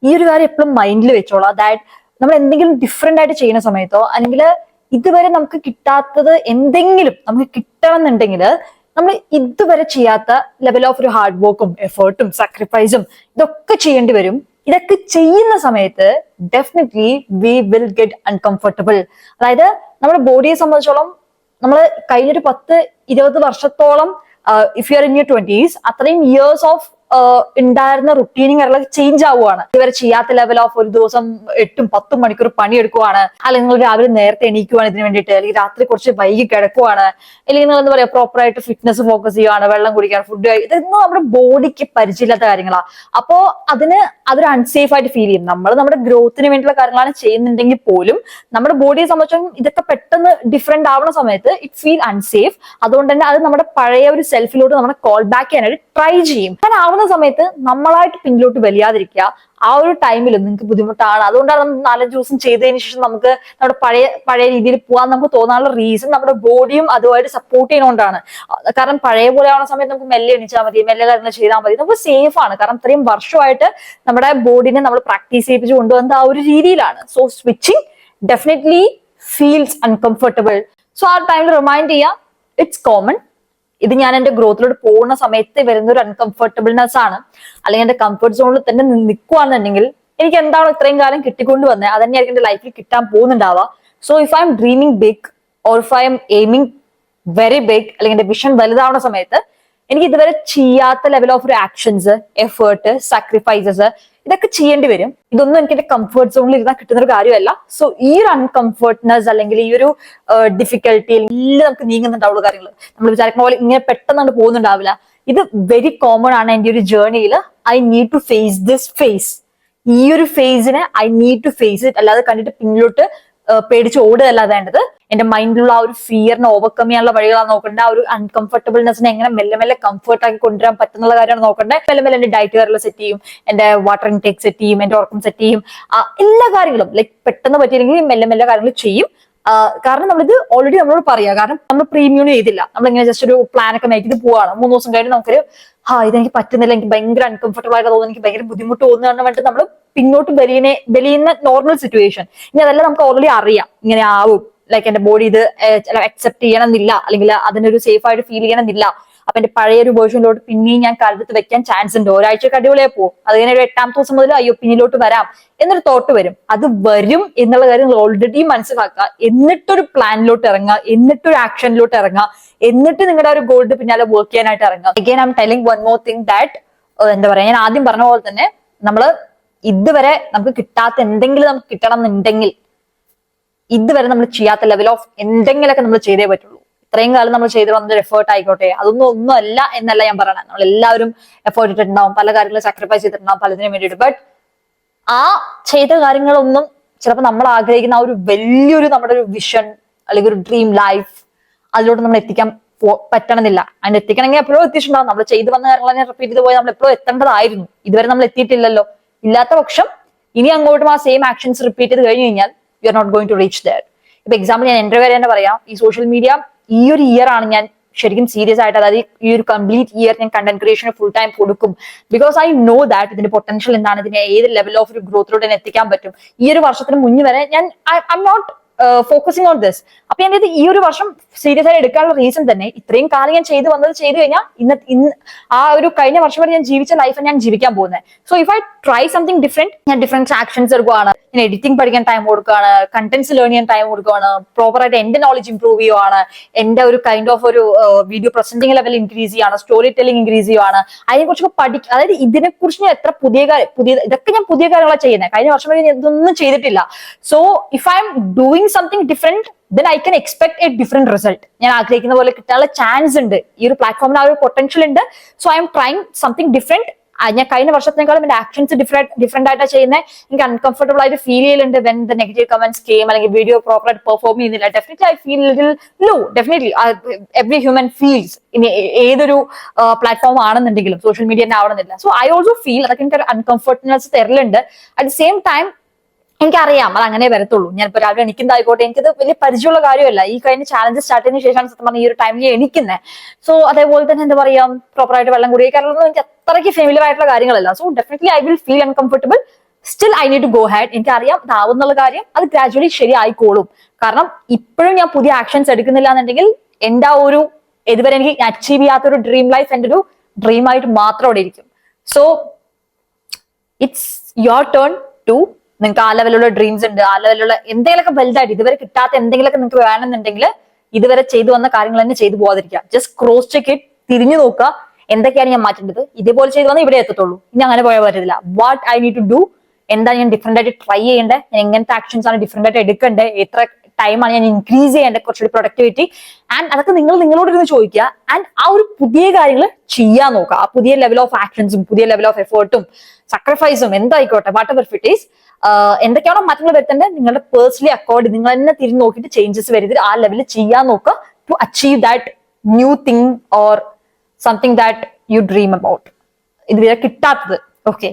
ഈ ഒരു കാര്യം എപ്പോഴും മൈൻഡിൽ വെച്ചോളൂ. അതായത് നമ്മൾ എന്തെങ്കിലും ഡിഫറെന്റ് ആയിട്ട് ചെയ്യുന്ന സമയത്തോ അല്ലെങ്കിൽ ഇതുവരെ നമുക്ക് കിട്ടാത്തത് എന്തെങ്കിലും നമുക്ക് കിട്ടണം എന്നുണ്ടെങ്കിൽ നമ്മൾ ഇതുവരെ ചെയ്യാത്ത ലെവൽ ഓഫ് ഒരു ഹാർഡ് വർക്കും എഫേർട്ടും സാക്രിഫൈസും ഇതൊക്കെ ചെയ്യേണ്ടി വരും. ഇതൊക്കെ ചെയ്യുന്ന സമയത്ത് definitely we will get uncomfortable. അതായത് നമ്മുടെ ബോഡിയെ സംബന്ധിച്ചോളം നമ്മൾ കഴിഞ്ഞൊരു 10-20 വർഷത്തോളം if you are in your 20s അത്രയും ഇയേഴ്സ് ഓഫ് ഉണ്ടായിരുന്ന റുട്ടീനും കാര്യങ്ങളൊക്കെ ചേഞ്ച് ആവുകയാണ്. ഇതുവരെ ചെയ്യാത്ത ലെവൽ ഓഫ് ഒരു ദിവസം 8-10 മണിക്കൂർ പണിയെടുക്കുവാണ്, അല്ലെങ്കിൽ നിങ്ങൾ രാവിലെ നേരത്തെ എണീക്കുവാണ് ഇതിന് വേണ്ടിയിട്ട്, അല്ലെങ്കിൽ രാത്രി കുറച്ച് വൈകി കിടക്കുവാണ്, അല്ലെങ്കിൽ നിങ്ങൾ എന്താ പറയാ പ്രോപ്പറായിട്ട് ഫിറ്റ്നസ് ഫോക്കസ് ചെയ്യുവാണ്, വെള്ളം കുടിക്കാൻ, ഫുഡ് ഇതൊന്നും നമ്മുടെ ബോഡിക്ക് പരിചയമില്ലാത്ത കാര്യങ്ങളാണ്. അപ്പോ അതൊരു അൺസേഫ് ആയിട്ട് ഫീൽ ചെയ്യും. നമ്മൾ നമ്മുടെ ഗ്രോത്തിന് വേണ്ടിയുള്ള കാര്യങ്ങളാണ് ചെയ്യുന്നുണ്ടെങ്കിൽ പോലും നമ്മുടെ ബോഡിയെ സംബന്ധിച്ചും ഇതൊക്കെ പെട്ടെന്ന് ഡിഫറെന്റ് ആവുന്ന സമയത്ത് ഇറ്റ് ഫീൽ അൺസേഫ്. അതുകൊണ്ട് തന്നെ അത് നമ്മുടെ പഴയ ഒരു സെൽഫിലോട്ട് നമ്മുടെ കോൾ ബാക്ക് ചെയ്യാനായിട്ട് ട്രൈ ചെയ്യും. അങ്ങനെ ആവുന്ന സമയത്ത് നമ്മളായിട്ട് പിന്നിലോട്ട് വലിയാതിരിക്കുക. ആ ഒരു ടൈമിൽ നിങ്ങൾക്ക് ബുദ്ധിമുട്ടാണ്, അതുകൊണ്ടാണ് നമ്മൾ 4-5 ദിവസം ചെയ്തതിന് ശേഷം നമുക്ക് നമ്മുടെ പഴയ രീതിയിൽ പോകാൻ നമുക്ക് തോന്നാനുള്ള റീസൺ നമ്മുടെ ബോഡിയും അതുമായിട്ട് സപ്പോർട്ട് ചെയ്യുന്നതുകൊണ്ടാണ്. കാരണം പഴയ പോലെ ആവുന്ന സമയത്ത് നമുക്ക് മെല്ലെ എണീച്ചാൽ മതി, മെല്ലെ കാര്യങ്ങൾ ചെയ്താൽ മതി, നമുക്ക് സേഫ് ആണ്. കാരണം ഇത്രയും വർഷമായിട്ട് നമ്മുടെ ബോഡിനെ നമ്മൾ പ്രാക്ടീസ് ചെയ്യിപ്പിച്ച് കൊണ്ടുവന്ന ആ ഒരു രീതിയിലാണ്. So switching definitely feels uncomfortable. So ആ ടൈമിൽ റിമൈൻഡ് ചെയ്യാം, ഇറ്റ്സ് കോമൺ. ഇത് ഞാൻ എന്റെ ഗ്രോത്തിലോട്ട് പോകുന്ന സമയത്ത് വരുന്ന ഒരു അൺകംഫർട്ടബിൾനെസ് ആണ്. അല്ലെങ്കിൽ എന്റെ കംഫർട്ട് സോണിൽ തന്നെ നിൽക്കുകയാണെന്നുണ്ടെങ്കിൽ എനിക്ക് എന്താണോ ഇത്രയും കാലം കിട്ടിക്കൊണ്ട് വന്നത് അത് തന്നെയായിരിക്കും എന്റെ ലൈഫിൽ കിട്ടാൻ പോകുന്നുണ്ടാവുക. So if I'm dreaming big or if I'm aiming very big, അല്ലെങ്കിൽ എന്റെ വിഷൻ വലുതാവുന്ന സമയത്ത് എനിക്ക് ഇതുവരെ ചെയ്യാത്ത ലെവൽ ഓഫ് ഒരു ആക്ഷൻസ്, എഫേർട്ട്, സാക്രിഫൈസസ് ഇതൊക്കെ ചെയ്യേണ്ടി വരും. ഇതൊന്നും എനിക്ക് എന്റെ കംഫർട്ട് സോണിൽ ഇരുന്നാൽ കിട്ടുന്ന ഒരു കാര്യമല്ല. സോ ഈ ഒരു അൺകംഫർട്ട്നെസ് അല്ലെങ്കിൽ ഈ ഒരു ഡിഫിക്കൽട്ടി എല്ലാം നമുക്ക് നീങ്ങുന്നുണ്ടാവുള്ള കാര്യങ്ങൾ നമ്മൾ വിചാരിക്കുന്ന പോലെ ഇങ്ങനെ പെട്ടെന്ന് പോകുന്നുണ്ടാവില്ല. ഇത് വെരി കോമൺ ആണ് എന്റെ ഒരു ജേർണിയിൽ. I need to face this phase. ഈ ഒരു ഫേസിനെ I need to face it. അല്ലാതെ കണ്ടിട്ട് പിന്നിലോട്ട് പേടിച്ച് ഓടുകയല്ല വേണ്ടത്. എന്റെ മൈൻഡിലുള്ള ആ ഒരു ഫിയറിനെ ഓവർകം ചെയ്യാനുള്ള വഴികളാണ് നോക്കേണ്ടത്. ആ ഒരു അൺകംഫർട്ടബിൾനെസ്സിനെ എങ്ങനെ മെല്ലെ മെല്ലെ കംഫർട്ട് ആക്കി കൊണ്ടുവരാൻ പറ്റുന്ന കാര്യമാണ് നോക്കേണ്ടത്. മെല്ലെ മെല്ലെ എന്റെ ഡയറ്റ് കാര്യങ്ങൾ സെറ്റ് ചെയ്യും, എന്റെ വാട്ടർ ഇൻടേക്ക് സെറ്റ് ചെയ്യും, എന്റെ ഉറക്കം സെറ്റ് ചെയ്യും, എല്ലാ കാര്യങ്ങളും ലൈക്ക് പെട്ടെന്ന് പറ്റിയില്ലെങ്കിൽ മെല്ലെ മെല്ലെ കാര്യങ്ങൾ ചെയ്യും. കാരണം നമ്മളിത് ഓൾറെഡി നമ്മളോട് പറയാം. കാരണം നമ്മൾ പ്രീമിയം ചെയ്തില്ല, നമ്മളിങ്ങനെ ജസ്റ്റ് ഒരു പ്ലാൻ ഒക്കെ മേക്ക് ചെയ്ത് പോവാണ്. 3 ദിവസം കഴിഞ്ഞ് നമുക്കൊരു ഇതെനിക്ക് പറ്റുന്നില്ല, എനിക്ക് ഭയങ്കര അൺകംഫർട്ടബിൾ ആയിട്ട് തോന്നുന്നു, എനിക്ക് ഭയങ്കര ബുദ്ധിമുട്ട് തോന്നുന്നു വേണ്ടിട്ട് നമ്മൾ പിന്നോട്ട് വലിയുന്ന നോർമൽ സിറ്റുവേഷൻ. ഇനി അതെല്ലാം നമുക്ക് ഓൾറെഡി അറിയാം ഇങ്ങനെ ആവും. ലൈക്ക് എന്റെ ബോഡി ഇത് അക്സെപ്റ്റ് ചെയ്യണമെന്നില്ല, അല്ലെങ്കിൽ അതിനൊരു സേഫ് ആയിട്ട് ഫീൽ ചെയ്യണമെന്നില്ല. അപ്പൊ എന്റെ പഴയൊരു വേർഷനിലോട്ട് പിന്നെയും ഞാൻ കാലത്ത് വെക്കാൻ ചാൻസ് ഉണ്ട്. ഒരാഴ്ചക്ക് അടിപൊളിയായി പോകും. അത് കഴിഞ്ഞ ഒരു 8ാമത്തെ ദിവസം മുതൽ അയ്യോ പിന്നിലോട്ട് വരാം എന്നൊരു തോട്ട് വരും. അത് വരും എന്നുള്ള കാര്യം നിങ്ങൾ ഓൾറെഡി മനസ്സിലാക്കുക. എന്നിട്ടൊരു പ്ലാനിലോട്ട് ഇറങ്ങുക, എന്നിട്ടൊരു ആക്ഷനിലോട്ട് ഇറങ്ങുക, എന്നിട്ട് നിങ്ങളുടെ ഒരു ഗോളിന് പിന്നാലെ വർക്ക് ചെയ്യാനായിട്ട് ഇറങ്ങുക. Again I M telling one more thing that എന്താ പറയാ, ഞാൻ ആദ്യം പറഞ്ഞ പോലെ തന്നെ നമ്മള് ഇതുവരെ നമുക്ക് കിട്ടാത്ത എന്തെങ്കിലും നമുക്ക് കിട്ടണം എന്നുണ്ടെങ്കിൽ ഇതുവരെ നമ്മൾ ചെയ്യാത്ത ലെവൽ ഓഫ് എന്തെങ്കിലുമൊക്കെ നമ്മൾ ചെയ്തേ പറ്റുള്ളൂ. ഇത്രയും കാലം നമ്മൾ ചെയ്ത് വന്നൊരു എഫേർട്ട് ആയിക്കോട്ടെ, ഒന്നും അല്ല എന്നല്ല ഞാൻ പറയണത്. നമ്മൾ എല്ലാവരും എഫേർട്ട് ഇട്ടിട്ടുണ്ടാവും, പല കാര്യങ്ങളും സാക്രിഫൈസ് ചെയ്തിട്ടുണ്ടാവും പലതിനും വേണ്ടിയിട്ട്. ബട്ട് ആ ചെയ്ത കാര്യങ്ങളൊന്നും ചിലപ്പോൾ നമ്മൾ ആഗ്രഹിക്കുന്ന ആ ഒരു വലിയൊരു നമ്മുടെ ഒരു വിഷൻ അല്ലെങ്കിൽ ഒരു ഡ്രീം ലൈഫ് അതിലോട്ട് നമ്മൾ എത്തിക്കാൻ പറ്റണമെന്നില്ല. അതിന് എത്തിക്കണമെങ്കിൽ എപ്പോഴും എത്തിയിട്ടുണ്ടാവും. നമ്മൾ ചെയ്തു വന്ന കാര്യങ്ങൾ റിപ്പീറ്റ് ചെയ്ത് പോയി നമ്മൾ എപ്പോഴും എത്തേണ്ടതായിരുന്നു. ഇതുവരെ നമ്മൾ എത്തിയിട്ടില്ലല്ലോ. ഇല്ലാത്ത പക്ഷം ഇനി അങ്ങോട്ടും ആ സെയിം ആക്ഷൻസ് റിപ്പീറ്റ് ചെയ്ത് കഴിഞ്ഞു കഴിഞ്ഞാൽ you are not going to reach there. ഇപ്പൊ എക്സാമ്പിൾ ഞാൻ എന്റെ കാര്യം തന്നെ പറയാം. ഈ സോഷ്യൽ മീഡിയ ഈ ഒരു ഇയർ ആണ് ഞാൻ ശരിക്കും സീരിയസ് ആയിട്ട്, അതായത് ഈ ഒരു കംപ്ലീറ്റ് ഇയർ ഞാൻ കണ്ടന്റ് ക്രിയേഷന് ഫുൾ ടൈം കൊടുക്കും. ബിക്കോസ് ഐ നോ ദാറ്റ് ഇതിന്റെ പൊട്ടൻഷ്യൽ എന്താണ്, ഇതിനെ ഏത് ലെവൽ ഓഫ് ഒരു ഗ്രോത്തിലോട്ട് തന്നെ എത്തിക്കാൻ പറ്റും. ഈ ഒരു വർഷത്തിന് മുന്നേ വരെ ഞാൻ I am not focusing on this. അപ്പൊ ഞാൻ ഈ ഒരു വർഷം സീരിയസ് ആയി എടുക്കാനുള്ള റീസൺ തന്നെ ഇത്രയും കാലം ഞാൻ ചെയ്തു കഴിഞ്ഞാൽ ഇന്ന് ആ ഒരു കഴിഞ്ഞ വർഷം വരെ ഞാൻ ജീവിച്ച ലൈഫ് ഞാൻ ജീവിക്കാൻ പോകുന്നത്. So if I try something different, ഞാൻ ഡിഫറെന്റ് ആക്ഷൻസ് എടുക്കുകയാണ്, ഞാൻ എഡിറ്റിംഗ് പഠിക്കാൻ ടൈം കൊടുക്കുകയാണ്, കണ്ടന്റ്സ് ലേൺ ചെയ്യാൻ ടൈം കൊടുക്കുകയാണ്, പ്രോപ്പറായിട്ട് എന്റെ നോളജ് ഇംപ്രൂവ് ചെയ്യുവാണ്, എന്റെ ഒരു കൈൻഡ് ഓഫ് ഒരു വീഡിയോ പ്രസന്റിംഗ് ലെവൽ ഇൻക്രീസ് ചെയ്യുകയാണ്, സ്റ്റോറി ടെല്ലിംഗ് ഇൻക്രീസ് ചെയ്യുവാണ്, അതിനെക്കുറിച്ചൊക്കെ പഠിക്കുക. അതായത് ഇതിനെക്കുറിച്ച് ഞാൻ എത്ര ഇതൊക്കെ ഞാൻ പുതിയ കാര്യങ്ങളാണ് ചെയ്യുന്നത്. കഴിഞ്ഞ വർഷം വരെ ഞാൻ ഇതൊന്നും ചെയ്തിട്ടില്ല. So if I am doing something different then I can expect a different result. ഞാൻ ആഗ്രഹിക്കുന്ന പോലെ കിട്ടാനുള്ള ചാൻസ് ഉണ്ട്. ഈ ഒരു പ്ലാറ്റ്ഫോമിന് ആ ഒരു പൊട്ടൻഷ്യൽ ഉണ്ട്. So I am trying something different. ഞാൻ കഴിഞ്ഞ വർഷത്തിനേക്കാളും എന്റെ ആക്ഷൻസ് ഡിഫറെന്റ് ആയിട്ടാണ് ചെയ്യുന്നത്. എനിക്ക് അൺകംഫർട്ടബിൾ ആയിട്ട് ഫീൽ ചെയ്യലുണ്ട് when the negative comments came, അല്ലെങ്കിൽ വീഡിയോ പ്രോപ്പറായിട്ട് പെർഫോം ചെയ്യുന്നില്ല. Definitely I feel little low. Definitely every human feels. ഇനി ഏതൊരു പ്ലാറ്റ്ഫോം ആണെന്നുണ്ടെങ്കിലും സോഷ്യൽ മീഡിയ തന്നെ ആവണമെന്നില്ല. സോ ഐ ഓൾസോ ഫീൽ അതൊക്കെ എനിക്ക് അൺകംഫർട്ടബിൾനെസ് തരലുണ്ട്. അറ്റ് ദ സെയിം ടൈം എനിക്കറിയാം അത് അങ്ങനെ വരത്തുള്ളൂ. ഞാനിപ്പോ രാവിലെ എണിക്കുന്നതായിക്കോട്ടെ, എനിക്കത് വലിയ പരിചയമുള്ള കാര്യമല്ല. ഈ കഴിഞ്ഞ ചാലഞ്ച് സ്റ്റാർട്ട് ചെയ്തതിനു ശേഷമാണ് സത്യം പറഞ്ഞ ഈ ഒരു ടൈമിൽ എണിക്കുന്നത്. സോ അതേപോലെ തന്നെ എന്താ പറയാ, പ്രോപ്പറായിട്ട് വെള്ളം കുടിക്കുക, കാരണം എനിക്ക് അത്രയ്ക്ക് ഫെമിലിയർ ആയിട്ടുള്ള കാര്യങ്ങളല്ല. So definitely I will feel uncomfortable. Still I need to go hard. എനിക്കറിയാം ഇതാവുന്നുള്ള കാര്യം, അത് ഗ്രാജുവലി ശരിയായിക്കോളും. കാരണം ഇപ്പോഴും ഞാൻ പുതിയ ആക്ഷൻസ് എടുക്കുന്നില്ല എന്നുണ്ടെങ്കിൽ എന്റെ ആ ഒരു ഇതുവരെ എനിക്ക് അച്ചീവ് ചെയ്യാത്ത ഒരു ഡ്രീം ലൈഫ് എന്റെ ഒരു ഡ്രീം ആയിട്ട് മാത്രം അവിടെ ഇരിക്കും. So it's your turn to, നിങ്ങൾക്ക് ആ ലെവലുള്ള ഡ്രീംസ് ഉണ്ട്, ആ ലെവലുള്ള എന്തെങ്കിലുമൊക്കെ വലുതായിട്ട് ഇതുവരെ കിട്ടാത്ത എന്തെങ്കിലുമൊക്കെ നിങ്ങൾക്ക് വേണമെന്നുണ്ടെങ്കിൽ ഇതുവരെ ചെയ്തു വന്ന കാര്യങ്ങൾ തന്നെ ചെയ്തു പോകാതിരിക്കുക. ജസ്റ്റ് ക്രോസ് ചെക്ക് ഇറ്റ്, തിരിഞ്ഞു നോക്കുക എന്തൊക്കെയാണ് ഞാൻ മാറ്റേണ്ടത്. ഇതേപോലെ ചെയ്തു വന്നാൽ ഇവിടെ എത്തത്തുള്ളൂ, ഇനി അങ്ങനെ പോയാൽ പറ്റില്ല. What I need to do, എന്താ ഞാൻ ഡിഫറെന്റ് ആയിട്ട് ട്രൈ ചെയ്യേണ്ടത്, ഞാൻ എങ്ങനത്തെ ആക്ഷൻസ് ആണ് ഡിഫറെന്റ് ആയിട്ട് എടുക്കേണ്ടത്, എത്ര ടൈമാണ് ഞാൻ ഇൻക്രീസ് ചെയ്യേണ്ടത് കുറച്ചുകൂടി പ്രൊഡക്ടിവിറ്റി. ആൻഡ് അതൊക്കെ നിങ്ങൾ നിങ്ങളോട് ഇരുന്ന് ചോദിക്കുക. ആൻഡ് ആ ഒരു പുതിയ കാര്യങ്ങൾ ചെയ്യാൻ നോക്കുക. ആ പുതിയ ലെവൽ ഓഫ് ആക്ഷൻസും പുതിയ ലെവൽ ഓഫ് എഫേർട്ടും സാക്രിഫൈസും എന്തായിക്കോട്ടെ, വാട്ട് എവർ ഇറ്റ് ഈസ്, എന്തൊക്കെയാണോ മാറ്റങ്ങൾ വരുത്തേണ്ടത് നിങ്ങളുടെ പേഴ്സണലി അക്കോർഡ് നിങ്ങൾ തന്നെ തിരിഞ്ഞ് നോക്കിയിട്ട് ചേഞ്ചസ് വരുത്തിട്ട് ആ ലെവലിൽ ചെയ്യാൻ നോക്കുക to achieve that new thing or something that you dream about, ഇതുവരെ കിട്ടാത്തത്. ഓക്കെ.